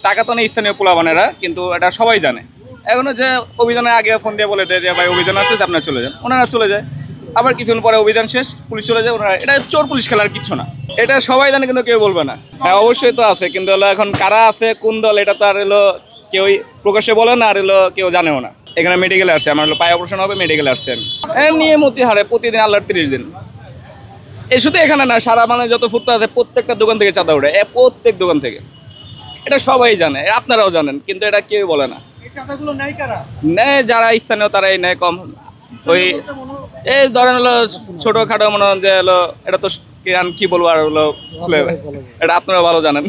টাকা তো নেই স্থানীয় পোলাবানেরা, কিন্তু এটা সবাই জানে। এখনো যে অভিযানের আগে ফোন দিয়ে বলে দেয় যে ভাই অভিযান আসছে, আপনারা চলে যান, ওনারা চলে যায়। আবার কিছুদিন পরে অভিযান শেষ, পুলিশ চলে যায়, ওনারা, এটা চোর পুলিশ খেলার কিচ্ছু না। এটা সবাই জানে, কিন্তু কেউ বলবে না। হ্যাঁ অবশ্যই তো আছে, কিন্তু হলো এখন কারা আছে কোন দল এটা তো আর এলো কেউই প্রকাশ্যে বলে না, আর এলো কেউ জানেও না। এখানে মেডিকেলে আসছে, আমার হলো পায়ে অপারেশন হবে, মেডিকেলে আসছেন। নিয়ে মতিহারে প্রতিদিন আল্লাহর 30 দিন। এই শুধু এখানে না, সারা মানে যত ফুটপাত আছে প্রত্যেকটা দোকান থেকে চাঁদা ওঠে, প্রত্যেক দোকান থেকে। এটা সবাই জানে, আপনারাও জানেন, কিন্তু এটা কেউ বলে না। নেয় যারা স্থানীয় তারাই নেয় কম। ওই এই ধরেন হলো ছোটখাটো মনে হয় যে হলো, এটা তো কি বলবো আর হলো খুলে, এটা আপনারা ভালো জানেন।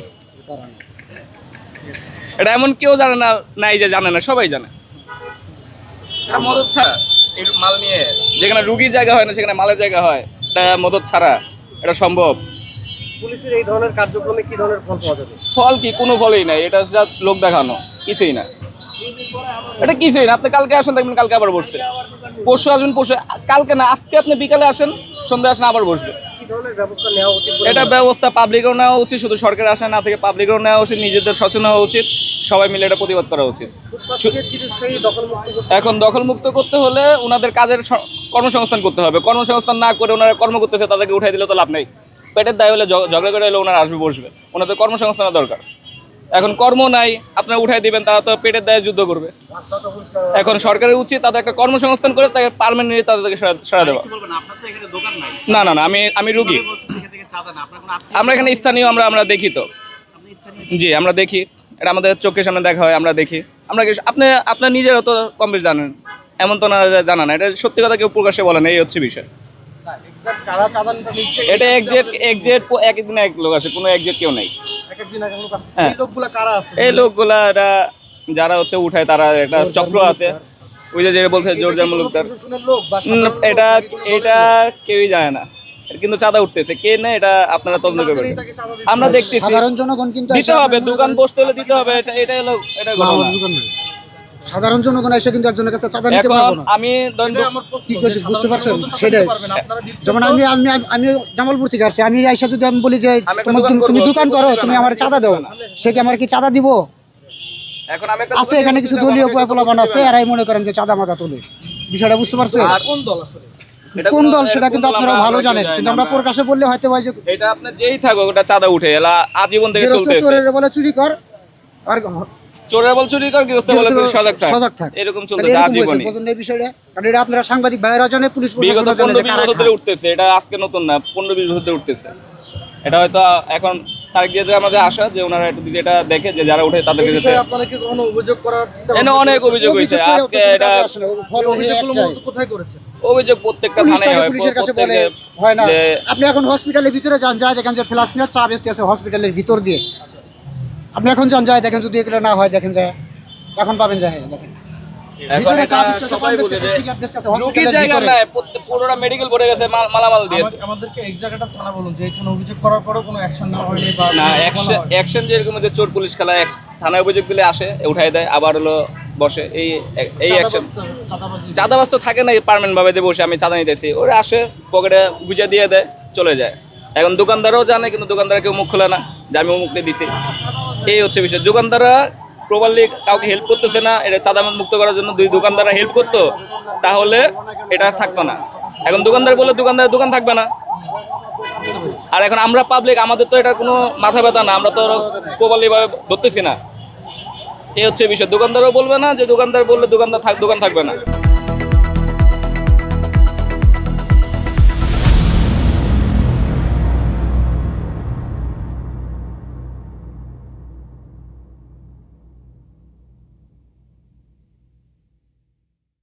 এটা এমন কেউ জানে না নাই যে জানে না, সবাই জানে। এটা মদত ছাড়া এই মাল নিয়ে যেখানে রুগীর জায়গা হয় না সেখানে মালের জায়গা হয়, এটা মদত ছাড়া এটা সম্ভব? পুলিশের এই ধরনের কার্যক্রমে কি ধরনের ফল পাওয়া যাবে? ফল কি? কোনো ফলই নাই, এটা লোক দেখানো, কিছুই না। এটা কিছুই না। আপনি কালকে আসেন, দেখবেন কালকে আবার বসছে। পরশু আসবেন, পরশু, কালকে না আজকে আপনি বিকালে আসেন, সন্ধ্যা আসেন, আবার বসবে। কি ধরনের ব্যবস্থা নেওয়া উচিত? এটা ব্যবস্থা পাবলিকেরও নেওয়া উচিত, শুধু সরকারের আশা না থেকে পাবলিকেরও নেওয়া উচিত, নিজেদের সচেতন হওয়া উচিত, সবাই মিলে এটা প্রতিবাদ করা উচিত। এখন দখলমুক্ত করতে হলে ওনাদের কাজের কর্মসংস্থান করতে হবে। কর্মসংস্থান না করে ওনারা কর্ম করতেছে, তাদেরকে উঠাই দিলে তো লাভ নেই। পেটের দায় হলে ঝগড়া করে হলে ওনারা আসবে, বসবে। ওনাদের কর্মসংস্থানের দরকার। এখন কর্ম নাই, আপনারা উঠাই দিবেন, তারা তো পেটের দায়ে যুদ্ধ করবে। এখন সরকারের উচিত তাদের একটা কর্মসংস্থান করে তাকে পার্মানেন্টলি তাদেরকে সরা দেওয়া। না না না, আমি রুগী। আমরা এখানে স্থানীয়, আমরা দেখি তো। জি আমরা দেখি, এটা আমাদের চোখের সামনে দেখা হয়, আমরা দেখি। আমরা আপনার নিজেরা তো কম বেশ জানেন, এমন তো না জানা না। এটা সত্যি কথা কেউ প্রকাশ্যে বলে না, এই হচ্ছে বিষয়। এটা একজেট একদিন এক লোক আসে, কোনো একজেট কেউ নেই। হ্যাঁ এই লোকগুলা এটা যারা হচ্ছে উঠায়, তারা একটা চক্র আছে। ওই যে বলছে জোরজার মুলুকদার, এটা কেউই জানে না। কিন্তু চাঁদা উঠতেছে কে নেই, এটা আপনারা তদন্ত করবেন। আমরা দেখতেছি সাধারণ জনগণ কিন্তু দিতে হবে, দোকান বসতে হলে দিতে হবে। এটা হলো এটা ঘটনা। সাধারণ জনগণ এসে কিন্তু একজনের কাছে চাঁদা নিতে পারবো না। আমি কি করছি বুঝতে পারছেন? সেটাই। যেমন আমি আমি আমি জামালপুর থেকে আসছি, আমি আইসা যদি আমি বলি যে তুমি দোকান করো, তুমি আমার চাঁদা দাও, সে কি আমার কি চাঁদা দিব? আছে এখানে কিছু দলীয় পোলাপান আছে, এরাই মনে করেন যে চাঁদা মাদা তোলে। বিষয়টা বুঝতে পারছেন? কোন দল সেটা কিন্তু আপনারা ভালো জানেন, কিন্তু আমরা প্রকাশে বললে হয়তো ভাই যে এটা আপনার যেই থাকো ওটা চাঁদা উঠে এলা আজীবন থেকে চলতেছে। চোরের বলে চুরি কর, আর চোরের বল চুরি কর, গৃহস্থ বলে সজাগ থাক, এরকম চলতেছে আজীবনই। এই বিষয়টা কারণ এটা আপনারা সাংবাদিক ভাইরা জানে, পুলিশ প্রশাসন জানে যে 15-20 বছর ধরে উঠতেছে। এটা আজকে নতুন না, 15-20 বছর ধরে উঠতেছে। এটা হয়তো এখন তারিখ দিয়ে আমাদের আশা যে ওনারা একটু যদি এটা দেখে যে যারা উঠে তাদেরকে যেতে। আপনারা কি কোনো অভিযোগ করার চিন্তা? এনে অনেক অভিযোগ হয়েছে আজকে। এটা অভিযোগগুলো মূলত কোথায় করেছেন? অভিযোগ প্রত্যেকটা থানায় হয়, পুলিশের কাছে বলে হয় না। আপনি এখন হসপিটালের ভিতরে যান, যায় দেখেন যে ফ্লাক্স নিয়ে চা বেচতে আছে হসপিটালের ভিতর দিয়ে। আপনি এখন যান, যায় দেখেন, যদি এগুলো না হয় দেখেন যায়, এখন পাবেন যায় দেখেন ভিতরে চা বেচতে সবাই বলে যে হসপিটালের ভিতরে পুরোটা মেডিকেল ভরে গেছে মালামাল দিয়ে। আমাদেরকে এই জায়গাটা থানা বলুন যে এখানে অভিযোগ করার পরও কোনো অ্যাকশন নেওয়া হয়নি বা না। অ্যাকশন যেরকম যে চোর পুলিশ খেলা, থানায় অভিযোগ দিলে আসে, উঠাই দেয়, আবার হলো বসে। এই অ্যাকশন চাঁদাবাজ তো থাকে না পার্মানেন্ট ভাবে যে বসে আমি চাঁদা নিতেছি, ওরা আসে পকেটে গুজা দিয়ে দেয়, চলে যায়। এখন দোকানদারও জানে, কিন্তু দোকানদার কেউ মুখ খোলে না যে আমি মুখটা দিছি। এই হচ্ছে বিষয়। দোকানদাররা প্রপারলি কাউকে হেল্প করতেছে না। এটা চাঁদা মুক্ত করার জন্য দুই দোকানদাররা হেল্প করতো, তাহলে এটা থাকতো না। এখন দোকানদার বলে দোকান থাকবে না। আর এখন আমরা পাবলিক, আমাদের তো এটা কোনো মাথা ব্যথা না, আমরা তো প্রপারলি ভাবে ধরতেছি না। এই হচ্ছে বিষয়। দোকানদারও বলবে না, যে দোকানদার বললে দোকান থাকবে না।